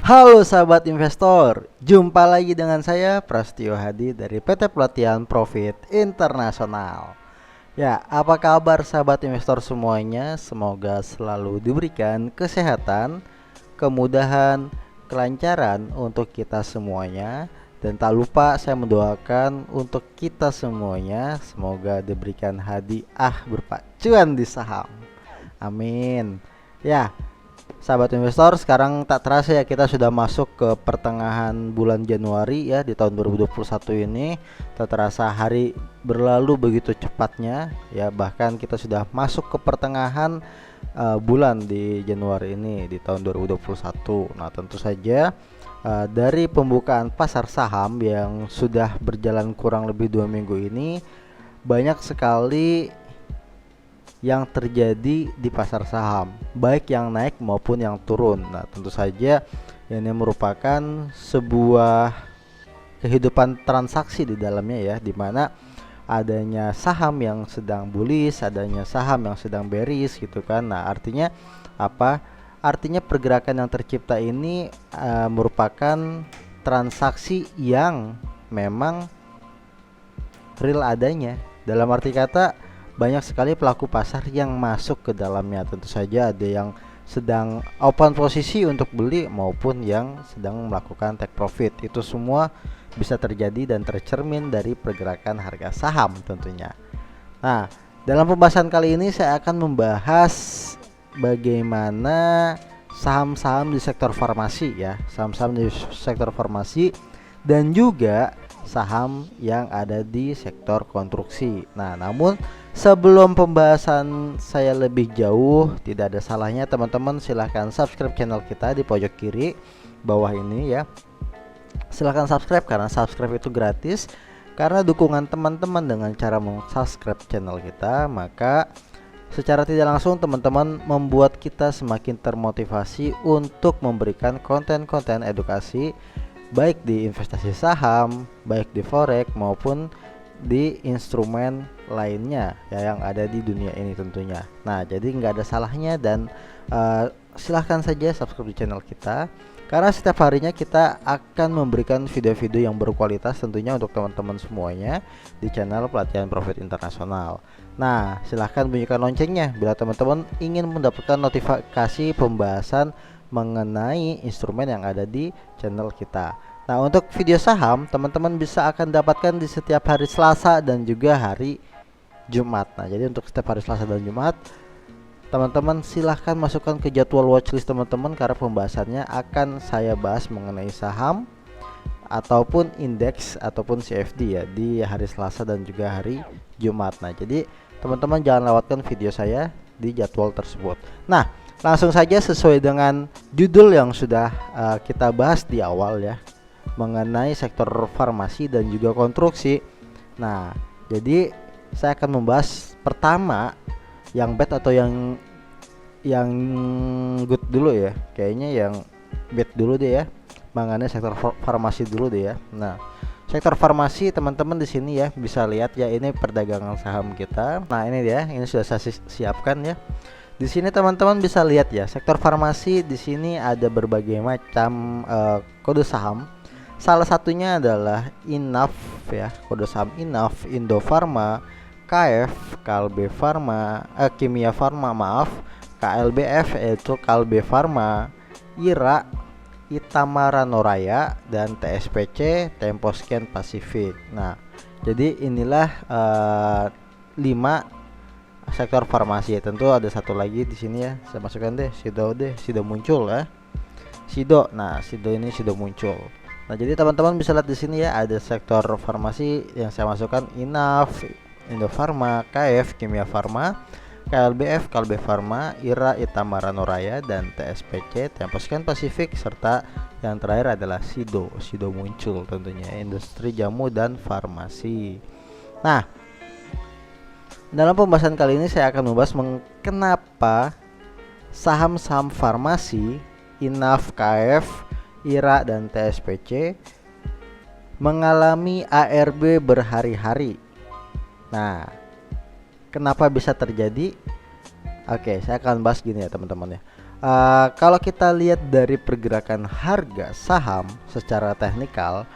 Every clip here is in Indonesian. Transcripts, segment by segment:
Halo sahabat investor, jumpa lagi dengan saya Prastio Hadi dari PT Pelatihan Profit Internasional. Ya, apa kabar sahabat investor semuanya? Semoga selalu diberikan kesehatan, kemudahan, kelancaran untuk kita semuanya. Dan tak lupa saya mendoakan untuk kita semuanya, semoga diberikan hadiah berupa cuan di saham. Amin. Ya, sahabat investor, sekarang tak terasa ya kita sudah masuk ke pertengahan bulan Januari ya di tahun 2021 ini. Tak terasa hari berlalu begitu cepatnya ya, bahkan kita sudah masuk ke pertengahan bulan di Januari ini di tahun 2021. Nah, tentu saja dari pembukaan pasar saham yang sudah berjalan kurang lebih 2 minggu ini, banyak sekali yang terjadi di pasar saham, baik yang naik maupun yang turun. Nah, tentu saja ini merupakan sebuah kehidupan transaksi di dalamnya ya, di mana adanya saham yang sedang bullish, adanya saham yang sedang bearish gitu kan. Nah, artinya apa? Artinya pergerakan yang tercipta ini merupakan transaksi yang memang real adanya. Dalam arti kata, banyak sekali pelaku pasar yang masuk ke dalamnya. Tentu saja ada yang sedang open posisi untuk beli maupun yang sedang melakukan take profit. Itu semua bisa terjadi dan tercermin dari pergerakan harga saham tentunya. Nah, dalam pembahasan kali ini saya akan membahas bagaimana saham-saham di sektor farmasi ya, saham-saham di sektor farmasi dan juga saham yang ada di sektor konstruksi. Nah, namun sebelum pembahasan saya lebih jauh, tidak ada salahnya teman-teman silahkan subscribe channel kita di pojok kiri bawah ini ya. Silahkan subscribe karena subscribe itu gratis. Karena dukungan teman-teman dengan cara subscribe channel kita, maka secara tidak langsung teman-teman membuat kita semakin termotivasi untuk memberikan konten-konten edukasi baik di investasi saham, baik di forex maupun di instrumen lainnya ya yang ada di dunia ini tentunya. Nah, jadi nggak ada salahnya dan silahkan saja subscribe di channel kita karena setiap harinya kita akan memberikan video-video yang berkualitas tentunya untuk teman-teman semuanya di channel Pelatihan Profit Internasional. Nah, silahkan bunyikan loncengnya bila teman-teman ingin mendapatkan notifikasi pembahasan mengenai instrumen yang ada di channel kita. Nah, untuk video saham teman-teman bisa akan dapatkan di setiap hari Selasa dan juga hari Jumat. Nah, jadi untuk setiap hari Selasa dan Jumat teman-teman silahkan masukkan ke jadwal watchlist teman-teman karena pembahasannya akan saya bahas mengenai saham ataupun indeks ataupun CFD ya di hari Selasa dan juga hari Jumat. Nah, jadi teman-teman jangan lewatkan video saya di jadwal tersebut. Nah, langsung saja sesuai dengan judul yang sudah kita bahas di awal ya, mengenai sektor farmasi dan juga konstruksi. Nah, jadi saya akan membahas pertama yang bad atau yang good dulu ya. Kayaknya yang bad dulu deh ya. Mengenai sektor farmasi dulu deh ya. Nah, sektor farmasi teman-teman di sini ya bisa lihat ya, ini perdagangan saham kita. Nah, ini dia, ini sudah saya siapkan ya. Di sini teman-teman bisa lihat ya, sektor farmasi di sini ada berbagai macam kode saham. Salah satunya adalah Inaf ya, kode saham Inaf, Indofarma, KF, Kalbe Farma, Kimia Farma maaf, KLBF yaitu Kalbe Farma, IRA, Itamara Noraya, dan TSPC, Temposcan Pacific. Nah, jadi inilah 5 sektor farmasi. Tentu ada satu lagi di sini ya, saya masukkan deh, Sido muncul ya. Sido, nah Sido ini sudah muncul. Nah, jadi teman-teman bisa lihat di sini ya, ada sektor farmasi yang saya masukkan Inaf, Indofarma, KF, Kimia Farma, KLBF, Kalbe Farma, IRA, Itamara Noraya, dan TSPC, Temposcan Pacific, serta yang terakhir adalah Sido muncul tentunya, industri jamu dan farmasi. Nah, dalam pembahasan kali ini saya akan membahas kenapa saham-saham farmasi, Inaf, KF, IRA, dan TSPC mengalami ARB berhari-hari. Nah, kenapa bisa terjadi? Oke, saya akan bahas gini ya teman-teman ya. Kalau kita lihat dari pergerakan harga saham secara teknikal,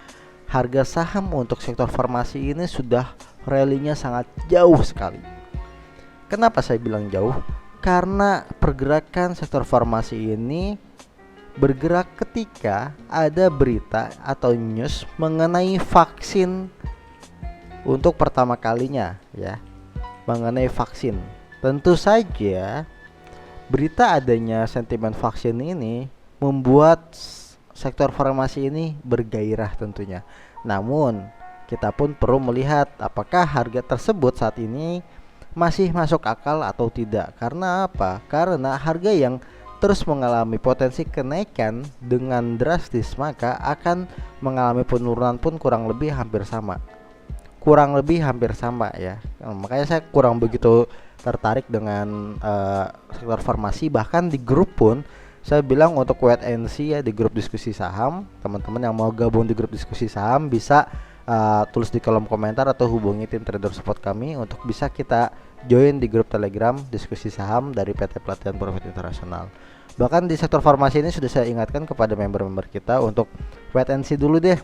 harga saham untuk sektor farmasi ini sudah rally-nya sangat jauh sekali. Kenapa saya bilang jauh? Karena pergerakan sektor farmasi ini bergerak ketika ada berita atau news mengenai vaksin untuk pertama kalinya ya, mengenai vaksin. Tentu saja berita adanya sentimen vaksin ini membuat sektor farmasi ini bergairah tentunya. Namun kita pun perlu melihat apakah harga tersebut saat ini masih masuk akal atau tidak. Karena apa? Karena harga yang terus mengalami potensi kenaikan dengan drastis, maka akan mengalami penurunan pun kurang lebih hampir sama. Ya. Makanya saya kurang begitu tertarik dengan sektor farmasi. Bahkan di grup pun saya bilang untuk wait and see ya, di grup diskusi saham. Teman-teman yang mau gabung di grup diskusi saham bisa tulis di kolom komentar atau hubungi tim trader support kami untuk bisa kita join di grup Telegram diskusi saham dari PT Pelatihan Profit Internasional. Bahkan di sektor farmasi ini sudah saya ingatkan kepada member-member kita untuk wait and see dulu deh.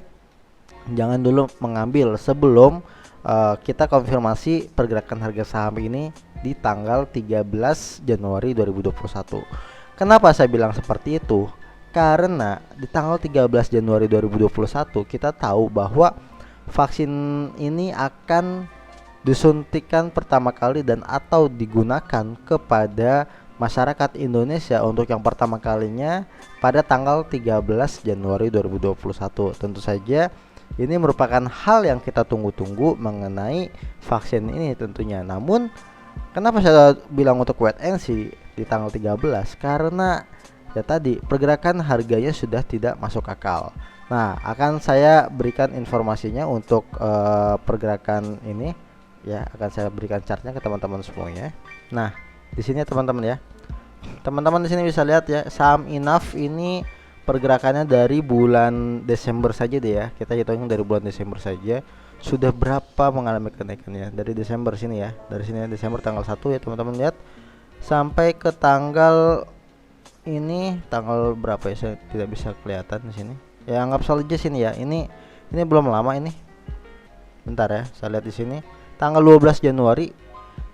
Jangan dulu mengambil sebelum kita konfirmasi pergerakan harga saham ini di tanggal 13 Januari 2021. Kenapa saya bilang seperti itu? Karena di tanggal 13 Januari 2021 kita tahu bahwa vaksin ini akan disuntikan pertama kali dan atau digunakan kepada masyarakat Indonesia untuk yang pertama kalinya pada tanggal 13 Januari 2021. Tentu saja ini merupakan hal yang kita tunggu-tunggu mengenai vaksin ini tentunya. Namun kenapa saya bilang untuk wait and see di tanggal 13? Karena ya tadi pergerakan harganya sudah tidak masuk akal. Nah, akan saya berikan informasinya untuk pergerakan ini ya, akan saya berikan chartnya ke teman-teman semuanya. Nah, di sini teman-teman ya. Teman-teman di sini bisa lihat ya, saham Inaf ini pergerakannya dari bulan Desember saja deh ya. Kita hitungin dari bulan Desember saja sudah berapa mengalami kenaikannya. Dari Desember sini ya. Dari sini Desember tanggal 1 ya teman-teman lihat sampai ke tanggal ini tanggal berapa ya, saya tidak bisa kelihatan di sini. Ya anggap saja sini ya. Ini belum lama ini. Bentar ya, saya lihat di sini. Tanggal 12 Januari.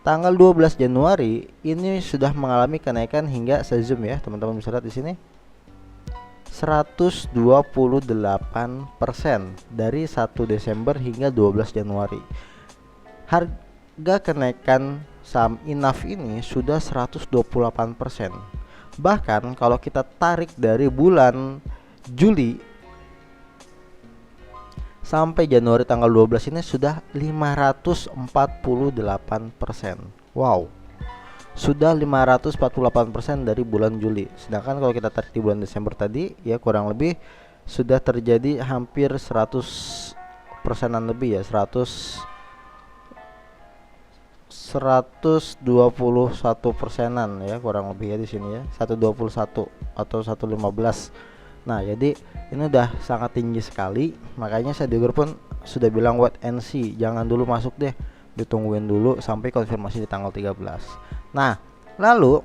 Tanggal 12 Januari ini sudah mengalami kenaikan hingga saya zoom ya, teman-teman bisa lihat di sini. 128% dari 1 Desember hingga 12 Januari. Harga kenaikan saham Inaf ini sudah 128%. Bahkan kalau kita tarik dari bulan Juli sampai Januari tanggal 12 ini sudah 548%. Wow. Sudah 548% dari bulan Juli. Sedangkan kalau kita tarik di bulan Desember tadi ya kurang lebih sudah terjadi hampir 100%-an lebih ya, 121%-an ya kurang lebih ya di sini ya, 121 atau 115. Nah, jadi ini udah sangat tinggi sekali. Makanya saya di grup pun sudah bilang wait and see, jangan dulu masuk deh, ditungguin dulu sampai konfirmasi di tanggal 13. Nah, lalu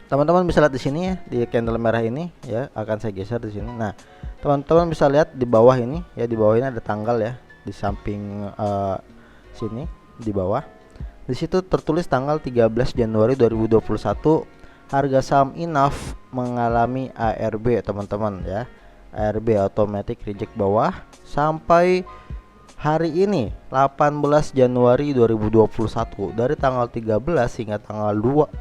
teman-teman bisa lihat di sini ya, di candle merah ini ya, akan saya geser di sini. Nah, teman-teman bisa lihat di bawah ini ya, di bawah ini ada tanggal ya, di samping sini di bawah. Di situ tertulis tanggal 13 Januari 2021 harga saham Inaf mengalami ARB teman-teman ya. ARB automatic reject bawah sampai hari ini 18 Januari 2021. Dari tanggal 13 hingga tanggal 18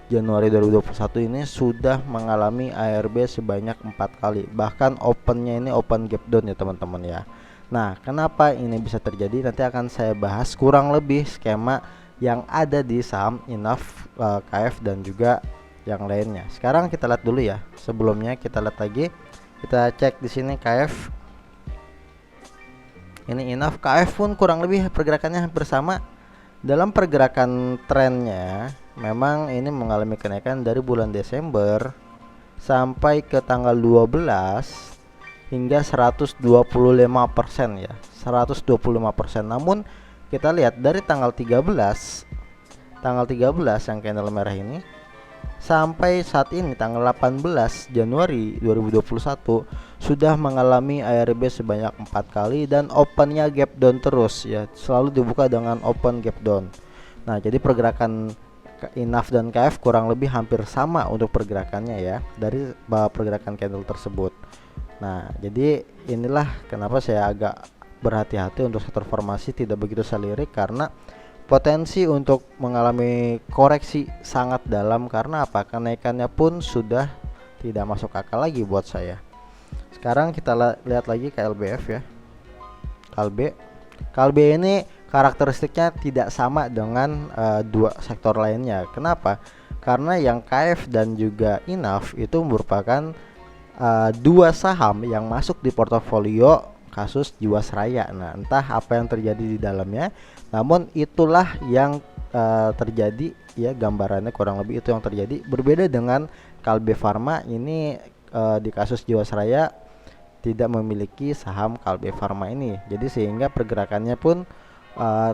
Januari 2021 ini sudah mengalami ARB sebanyak 4 kali. Bahkan opennya ini open gap down ya teman-teman ya. Nah, kenapa ini bisa terjadi? Nanti akan saya bahas kurang lebih skema yang ada di saham Inaf, KF dan juga yang lainnya. Sekarang kita lihat dulu ya. Sebelumnya kita lihat lagi. Kita cek di sini KF. Ini Inaf, KF pun kurang lebih pergerakannya hampir sama. Dalam pergerakan trennya memang ini mengalami kenaikan dari bulan Desember sampai ke tanggal 12 hingga 125% ya, 125%. Namun kita lihat dari tanggal 13 tanggal 13 yang candle merah ini, sampai saat ini tanggal 18 Januari 2021 sudah mengalami ARB sebanyak 4 kali dan opennya gap down terus ya, selalu dibuka dengan open gap down. Nah, jadi pergerakan INAF dan KF kurang lebih hampir sama untuk pergerakannya ya dari pergerakan candle tersebut. Nah, jadi inilah kenapa saya agak berhati-hati untuk sektor farmasi, tidak begitu saya lirik karena potensi untuk mengalami koreksi sangat dalam. Karena apa? Kenaikannya pun sudah tidak masuk akal lagi buat saya. Sekarang kita lihat lagi KLBF ya. KLB ini karakteristiknya tidak sama dengan dua sektor lainnya. Kenapa? Karena yang KF dan juga INAF itu merupakan dua saham yang masuk di portofolio kasus Jiwasraya. Nah, entah apa yang terjadi di dalamnya, namun itulah yang terjadi ya, gambarannya kurang lebih itu yang terjadi. Berbeda dengan Kalbe Farma ini, di kasus Jiwasraya tidak memiliki saham Kalbe Farma ini. Jadi sehingga pergerakannya pun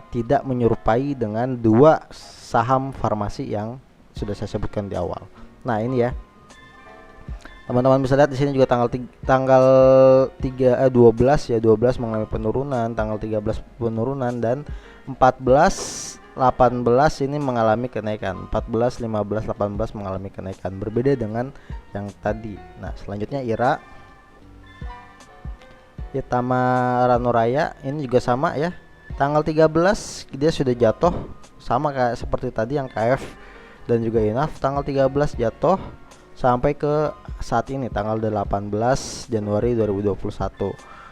tidak menyerupai dengan dua saham farmasi yang sudah saya sebutkan di awal. Nah, ini ya. Teman-teman bisa lihat di sini juga tanggal 12 ya, 12 mengalami penurunan, tanggal 13 penurunan, dan 14 18 ini mengalami kenaikan. 14, 15, 18 mengalami kenaikan. Berbeda dengan yang tadi. Nah, selanjutnya IRA Itama Ranuraya ini juga sama ya. Tanggal 13 dia sudah jatuh, sama kayak seperti tadi yang KF dan juga INAF. Tanggal 13 jatuh sampai ke saat ini tanggal 18 Januari 2021.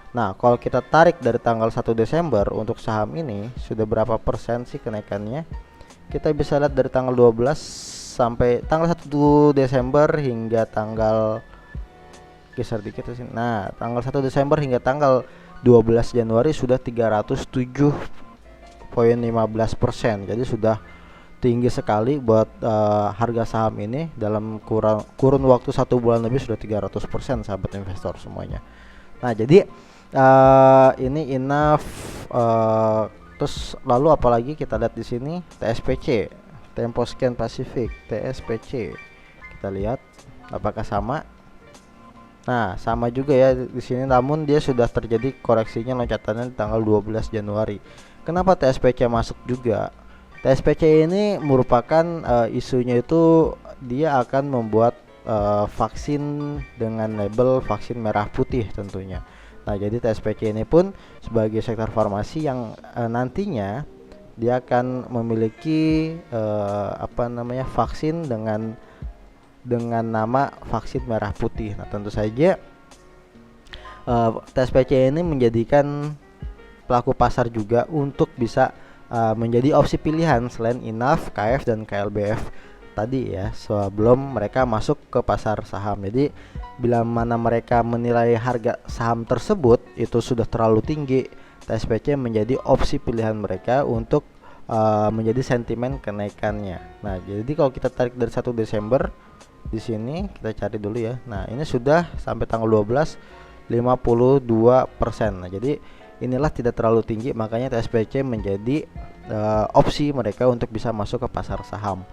Nah, kalau kita tarik dari tanggal 1 Desember untuk saham ini sudah berapa persen sih kenaikannya? Kita bisa lihat dari tanggal 12 sampai tanggal 1 Desember hingga tanggal geser dikit ke sini. Nah, tanggal 1 Desember hingga tanggal 12 Januari sudah 307,15%. Jadi sudah tinggi sekali buat harga saham ini. Dalam kurun waktu 1 bulan lebih sudah 300%, sahabat investor semuanya. Nah, jadi ini INAF, terus lalu apalagi kita lihat di sini TSPC, Temposcan Pacific, TSPC. Kita lihat apakah sama. Nah, sama juga ya di sini, namun dia sudah terjadi koreksinya loncatannya di tanggal 12 Januari. Kenapa TSPC masuk juga? TSPC ini merupakan isunya itu dia akan membuat vaksin dengan label vaksin merah putih tentunya. Nah, jadi TSPC ini pun sebagai sektor farmasi yang nantinya dia akan memiliki vaksin dengan nama vaksin merah putih. Nah, tentu saja TSPC ini menjadikan pelaku pasar juga untuk bisa menjadi opsi pilihan selain INAF, KF dan KLBF tadi ya, sebelum mereka masuk ke pasar saham. Jadi bila mana mereka menilai harga saham tersebut itu sudah terlalu tinggi, TSPC menjadi opsi pilihan mereka untuk menjadi sentimen kenaikannya. Nah, jadi kalau kita tarik dari 1 Desember di sini kita cari dulu ya. Nah, ini sudah sampai tanggal 12 52%. Nah, jadi inilah tidak terlalu tinggi, makanya TSPC menjadi opsi mereka untuk bisa masuk ke pasar saham.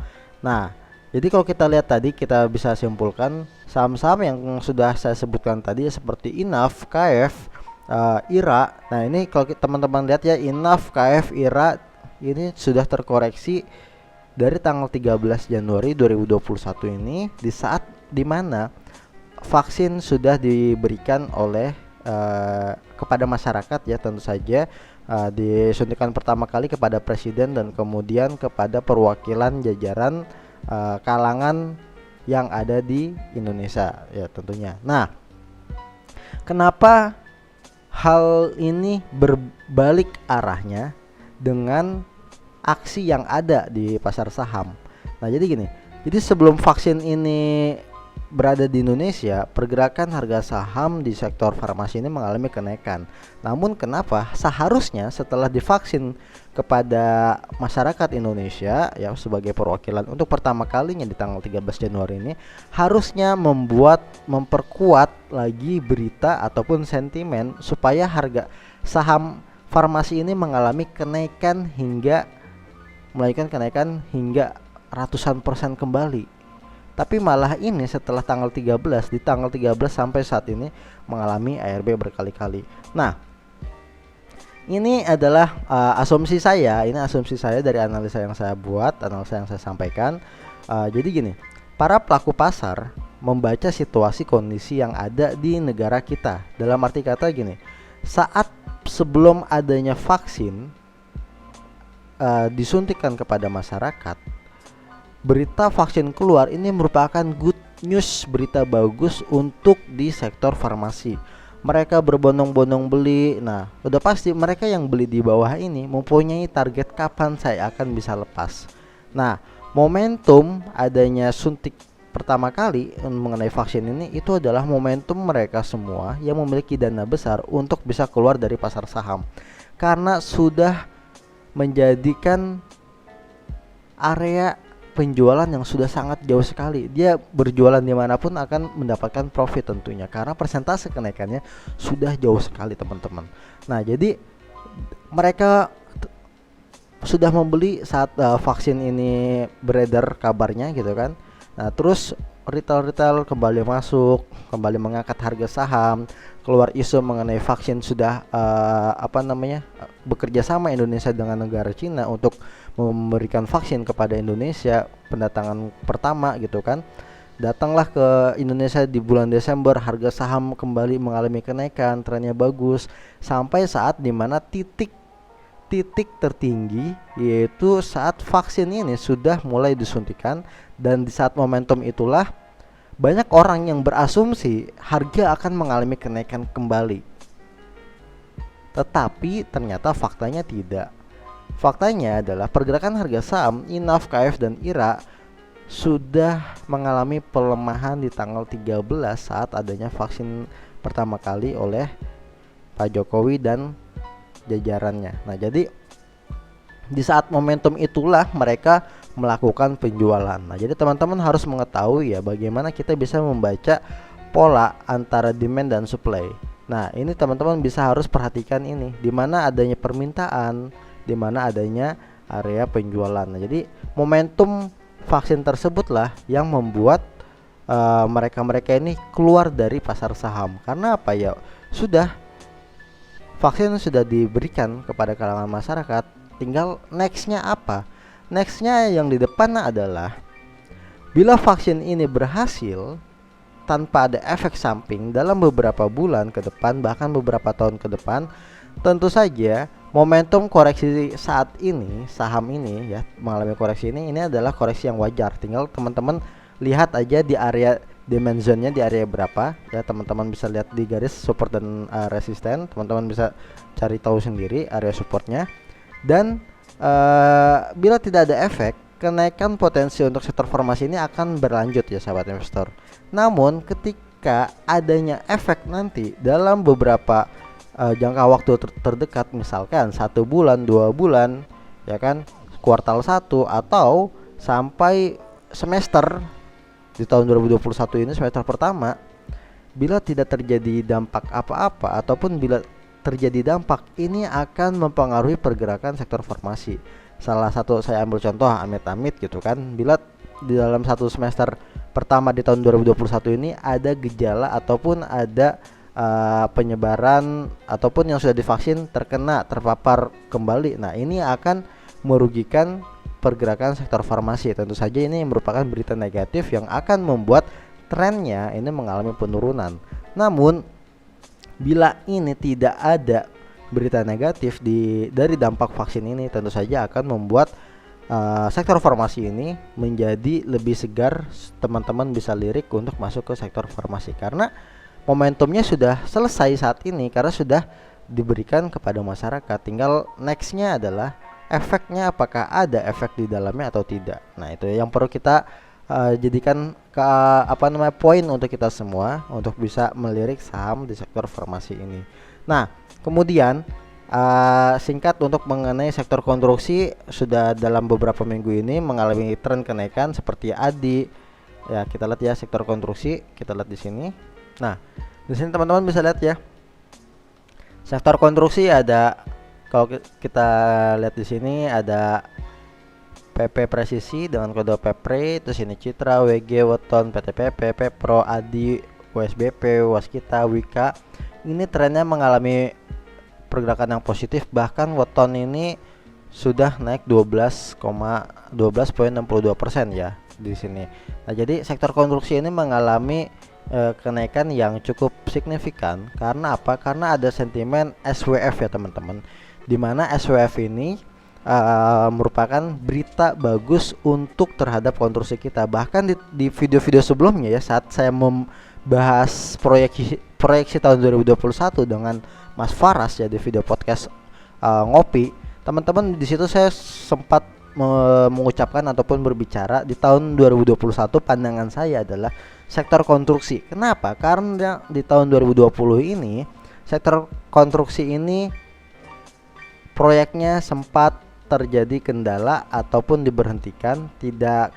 Nah, jadi kalau kita lihat tadi, kita bisa simpulkan saham-saham yang sudah saya sebutkan tadi seperti INAF, KF, IRA. Nah, ini kalau teman-teman lihat ya, INAF, KF, IRA ini sudah terkoreksi dari tanggal 13 Januari 2021 ini, di saat dimana vaksin sudah diberikan oleh kepada masyarakat ya, tentu saja disuntikan pertama kali kepada presiden dan kemudian kepada perwakilan jajaran kalangan yang ada di Indonesia ya tentunya. Nah, kenapa hal ini berbalik arahnya dengan aksi yang ada di pasar saham? Nah, jadi gini, jadi sebelum vaksin ini berada di Indonesia, pergerakan harga saham di sektor farmasi ini mengalami kenaikan. Namun kenapa seharusnya setelah divaksin kepada masyarakat Indonesia ya sebagai perwakilan untuk pertama kalinya di tanggal 13 Januari ini, harusnya memperkuat lagi berita ataupun sentimen supaya harga saham farmasi ini mengalami kenaikan hingga melanjutkan kenaikan hingga ratusan persen kembali. Tapi malah ini setelah tanggal 13, di tanggal 13 sampai saat ini mengalami ARB berkali-kali. Nah, ini adalah asumsi saya, dari analisa yang saya buat, analisa yang saya sampaikan. Jadi gini, para pelaku pasar membaca situasi kondisi yang ada di negara kita. Dalam arti kata gini, saat sebelum adanya vaksin disuntikan kepada masyarakat, berita vaksin keluar ini merupakan good news, berita bagus untuk di sektor farmasi. Mereka berbondong-bondong beli. Nah, udah pasti mereka yang beli di bawah ini mempunyai target kapan saya akan bisa lepas. Nah, momentum adanya suntik pertama kali mengenai vaksin ini itu adalah momentum mereka semua yang memiliki dana besar untuk bisa keluar dari pasar saham, karena sudah menjadikan area penjualan yang sudah sangat jauh sekali. Dia berjualan dimanapun akan mendapatkan profit tentunya, karena persentase kenaikannya sudah jauh sekali teman-teman. Nah, jadi mereka sudah membeli saat vaksin ini beredar kabarnya gitu kan. Nah, terus retail kembali masuk, kembali mengangkat harga saham, keluar isu mengenai vaksin sudah bekerja sama Indonesia dengan negara Cina untuk memberikan vaksin kepada Indonesia, pendatangan pertama gitu kan. Datanglah ke Indonesia di bulan Desember, harga saham kembali mengalami kenaikan, trennya bagus sampai saat dimana titik tertinggi yaitu saat vaksin ini sudah mulai disuntikan, dan di saat momentum itulah banyak orang yang berasumsi harga akan mengalami kenaikan kembali. Tetapi ternyata faktanya tidak. Faktanya adalah pergerakan harga saham INAF, KF dan IRA sudah mengalami pelemahan di tanggal 13 saat adanya vaksin pertama kali oleh Pak Jokowi dan jajarannya. Nah, jadi di saat momentum itulah mereka melakukan penjualan. Nah, jadi teman-teman harus mengetahui ya bagaimana kita bisa membaca pola antara demand dan supply. Nah, ini teman-teman harus perhatikan ini, di mana adanya permintaan, di mana adanya area penjualan. Nah, jadi momentum vaksin tersebutlah yang membuat mereka ini keluar dari pasar saham. Karena apa ya? Vaksin sudah diberikan kepada kalangan masyarakat, tinggal nextnya apa? Nextnya yang di depan adalah bila vaksin ini berhasil tanpa ada efek samping dalam beberapa bulan ke depan, bahkan beberapa tahun ke depan, tentu saja momentum koreksi saat ini saham ini ya mengalami koreksi ini adalah koreksi yang wajar. Tinggal teman-teman lihat aja di area demand zone-nya di area berapa ya, teman-teman bisa lihat di garis support dan resisten. Teman-teman bisa cari tahu sendiri area supportnya. Dan bila tidak ada efek, kenaikan potensi untuk sektor farmasi ini akan berlanjut ya sahabat investor. Namun ketika adanya efek nanti dalam beberapa jangka waktu terdekat, misalkan 1 bulan, 2 bulan ya kan, kuartal 1 atau sampai semester di tahun 2021 ini semester pertama, bila tidak terjadi dampak apa-apa ataupun bila terjadi dampak, ini akan mempengaruhi pergerakan sektor farmasi. Salah satu saya ambil contoh amit-amit gitu kan, bila di dalam satu semester pertama di tahun 2021 ini ada gejala ataupun ada penyebaran ataupun yang sudah divaksin terpapar kembali. Nah, ini akan merugikan pergerakan sektor farmasi. Tentu saja ini merupakan berita negatif yang akan membuat trennya ini mengalami penurunan. Namun bila ini tidak ada berita negatif dari dampak vaksin ini, tentu saja akan membuat sektor farmasi ini menjadi lebih segar. Teman-teman bisa lirik untuk masuk ke sektor farmasi karena momentumnya sudah selesai saat ini, karena sudah diberikan kepada masyarakat. Tinggal nextnya adalah efeknya, apakah ada efek di dalamnya atau tidak. Nah, itu yang perlu kita jadikan poin untuk kita semua untuk bisa melirik saham di sektor farmasi ini. Nah, kemudian singkat untuk mengenai sektor konstruksi, sudah dalam beberapa minggu ini mengalami tren kenaikan seperti ADI. Ya, kita lihat ya sektor konstruksi, kita lihat di sini. Nah, di sini teman-teman bisa lihat ya. Sektor konstruksi ada, kalau kita lihat di sini ada PP Presisi dengan kode PEPRE, terus ini Citra, WG, Weton, PTPP, Pepro, Adi, USBP, Waskita, Wika. Ini trennya mengalami pergerakan yang positif, bahkan Weton ini sudah naik 12,62% ya di sini. Nah, jadi sektor konstruksi ini mengalami kenaikan yang cukup signifikan. Karena apa? Karena ada sentimen SWF ya teman-teman. Dimana SWF ini merupakan berita bagus untuk terhadap konstruksi kita. Bahkan di video-video sebelumnya ya, saat saya membahas proyeksi tahun 2021 dengan Mas Faras ya di video podcast ngopi, teman-teman, di situ saya sempat mengucapkan ataupun berbicara di tahun 2021 pandangan saya adalah sektor konstruksi. Kenapa? Karena di tahun 2020 ini sektor konstruksi ini proyeknya sempat terjadi kendala ataupun diberhentikan, tidak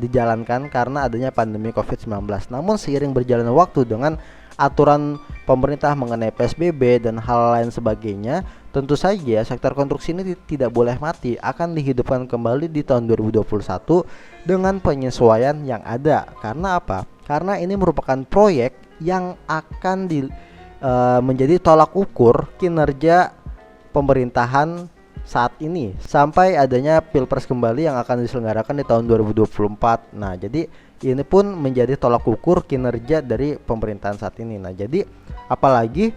dijalankan karena adanya pandemi COVID-19. Namun seiring berjalannya waktu dengan aturan pemerintah mengenai PSBB dan hal lain sebagainya, tentu saja sektor konstruksi ini tidak boleh mati, akan dihidupkan kembali di tahun 2021 dengan penyesuaian yang ada. Karena apa? Karena ini merupakan proyek yang akan menjadi tolak ukur kinerja pemerintahan saat ini sampai adanya Pilpres kembali yang akan diselenggarakan di tahun 2024. Nah, jadi ini pun menjadi tolak ukur kinerja dari pemerintahan saat ini. Nah, jadi apalagi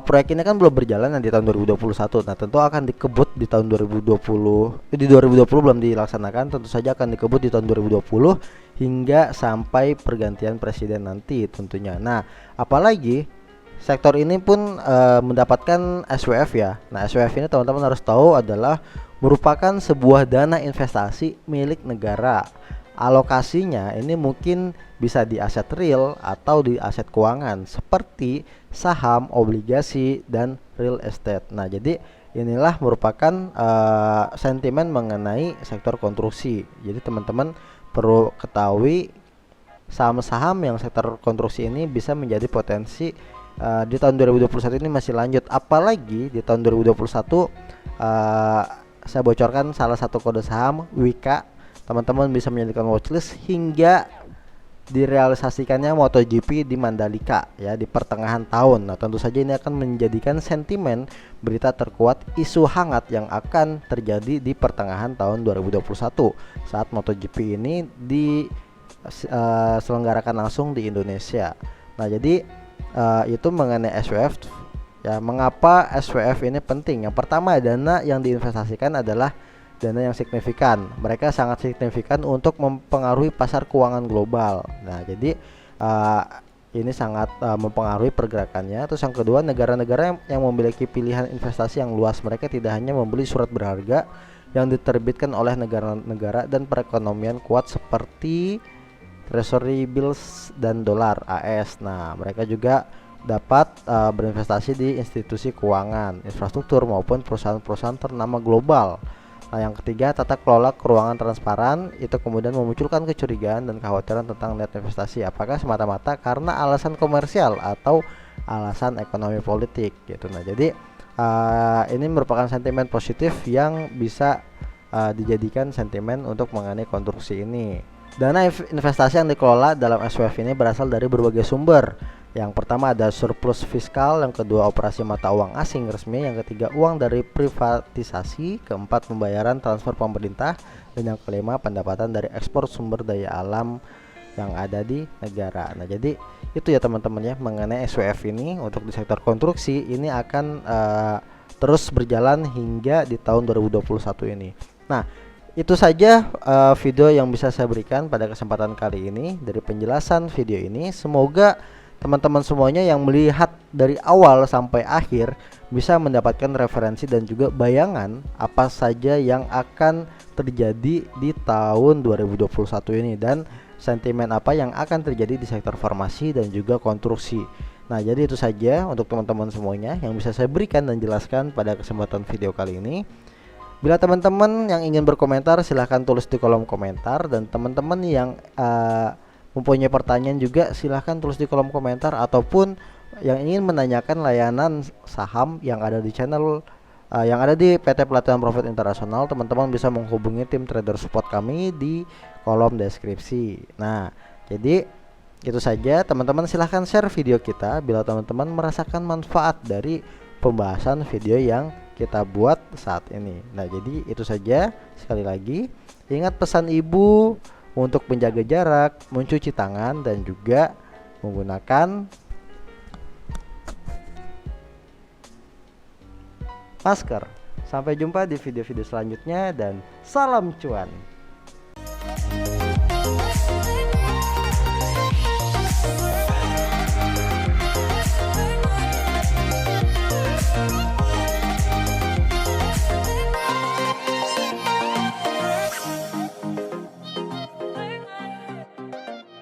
proyek ini kan belum berjalan di tahun 2021. Nah, tentu akan dikebut di tahun 2020. Di 2020 belum dilaksanakan, tentu saja akan dikebut di tahun 2020 hingga sampai pergantian presiden nanti tentunya. Nah, apalagi sektor ini pun mendapatkan SWF ya. Nah, SWF ini teman-teman harus tahu adalah merupakan sebuah dana investasi milik negara. Alokasinya ini mungkin bisa di aset real atau di aset keuangan seperti saham, obligasi, dan real estate. Nah, jadi inilah merupakan sentimen mengenai sektor konstruksi. Jadi teman-teman perlu ketahui saham-saham yang sektor konstruksi ini bisa menjadi potensi di tahun 2021 ini masih lanjut. Apalagi di tahun 2021 saya bocorkan salah satu kode saham Wika. Teman-teman bisa menjadikan watchlist hingga direalisasikannya MotoGP di Mandalika ya di pertengahan tahun. Nah, tentu saja ini akan menjadikan sentimen berita terkuat isu hangat yang akan terjadi di pertengahan tahun 2021 saat MotoGP ini diselenggarakan langsung di Indonesia. Nah, jadi itu mengenai SWF ya. Mengapa SWF ini penting? Yang pertama, dana yang diinvestasikan adalah dana yang signifikan. Mereka sangat signifikan untuk mempengaruhi pasar keuangan global. Nah, jadi ini sangat mempengaruhi pergerakannya. Terus yang kedua, negara-negara yang memiliki pilihan investasi yang luas. Mereka tidak hanya membeli surat berharga yang diterbitkan oleh negara-negara dan perekonomian kuat seperti Treasury bills dan dolar AS. Nah, mereka juga dapat berinvestasi di institusi keuangan, infrastruktur maupun perusahaan-perusahaan ternama global. Nah, yang ketiga, tata kelola keuangan transparan. Itu kemudian memunculkan kecurigaan dan kekhawatiran tentang net investasi, apakah semata-mata karena alasan komersial atau alasan ekonomi politik gitu. Nah, jadi ini merupakan sentimen positif yang bisa dijadikan sentimen untuk mengenai konstruksi ini. Dana investasi yang dikelola dalam SWF ini berasal dari berbagai sumber. Yang pertama ada surplus fiskal, yang kedua operasi mata uang asing resmi, yang ketiga uang dari privatisasi, keempat pembayaran transfer pemerintah, dan yang kelima pendapatan dari ekspor sumber daya alam yang ada di negara. Nah, jadi itu ya teman-teman ya mengenai SWF ini untuk di sektor konstruksi ini akan terus berjalan hingga di tahun 2021 ini. Nah, itu saja video yang bisa saya berikan pada kesempatan kali ini dari penjelasan video ini. Semoga teman-teman semuanya yang melihat dari awal sampai akhir bisa mendapatkan referensi dan juga bayangan apa saja yang akan terjadi di tahun 2021 ini dan sentimen apa yang akan terjadi di sektor farmasi dan juga konstruksi. Nah, jadi itu saja untuk teman-teman semuanya yang bisa saya berikan dan jelaskan pada kesempatan video kali ini. Bila teman-teman yang ingin berkomentar silahkan tulis di kolom komentar, dan teman-teman yang mempunyai pertanyaan juga silahkan tulis di kolom komentar, ataupun yang ingin menanyakan layanan saham yang ada di channel yang ada di PT Pelatihan Profit Internasional, teman-teman bisa menghubungi tim trader support kami di kolom deskripsi. Nah, jadi itu saja teman-teman, silahkan share video kita bila teman-teman merasakan manfaat dari pembahasan video yang kita buat saat ini. Nah, jadi itu saja. Sekali lagi, ingat pesan ibu untuk menjaga jarak, mencuci tangan, dan juga menggunakan masker. Sampai jumpa di video-video selanjutnya dan salam cuan.